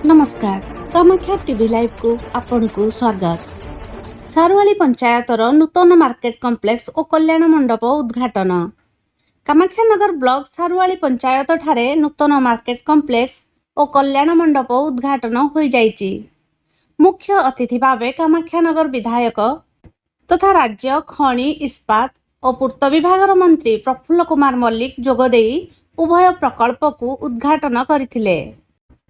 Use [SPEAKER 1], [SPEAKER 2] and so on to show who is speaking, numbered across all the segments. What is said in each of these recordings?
[SPEAKER 1] नमस्कार Kamakhya TV live को आपण को स्वागत। सारुवाली पंचायतर नूतन मार्केट कॉम्प्लेक्स और कल्याण मंडप उद्घाटन। कामाख्यानगर ब्लॉक सारुवाली पंचायत ठारे नूतन मार्केट कॉम्प्लेक्स और कल्याण मंडप उद्घाटन हो जाइछि। मुख्य अतिथि भावे कामाख्यानगर विधायक तथा राज्य खनि इस्पात और पूर्त विभाग मंत्री प्रफुल्ल कुमार मल्लिक जोगदेई उभय प्रकल्प को उद्घाटन करथिले।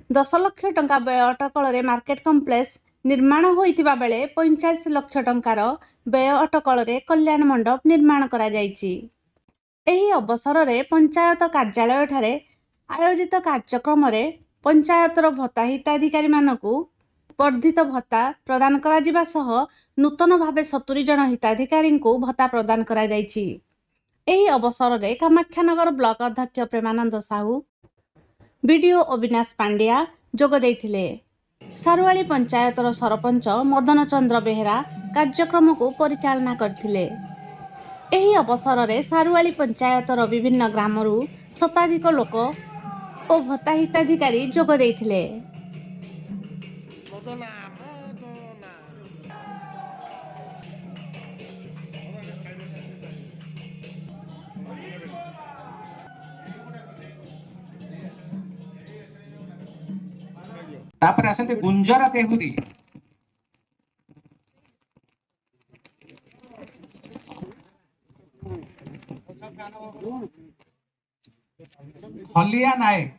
[SPEAKER 1] 10 लाख टंका व्यय अटकल मार्केट कॉम्प्लेक्स निर्माण होइतिबा बेले 45 लाख टंकार व्यय अटकल कल्याण मंडप निर्माण करा जाइछि। एही अवसर में पंचायत कार्यालय ठारे आयोजित कार्यक्रम में पंचायतर भत्ता हिताधिकारी मानकु वर्धित भत्ता प्रदान करा जिबा सह नूतन भावे 70 जन हिताधिकारी को भत्ता प्रदान करा जाइछि। एही अवसर में कामाख्यानगर ब्लॉक अध्यक्ष प्रेमानंद साहू बीडीओ अविनाश पांड्या जोग देइथिले। सारुवाली पंचायतर सरपंच मदन चंद्र बेहेरा कार्यक्रम को परिचालना करथिले। एही अवसर में सारुवाली पंचायतर विभिन्न ग्रामरू शताधिक लोक और भत्ता हिताधिकारी जोग देइथिले।
[SPEAKER 2] तापर आसते गुंजरा तेहुरी खलिया नायक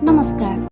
[SPEAKER 1] नमस्कार।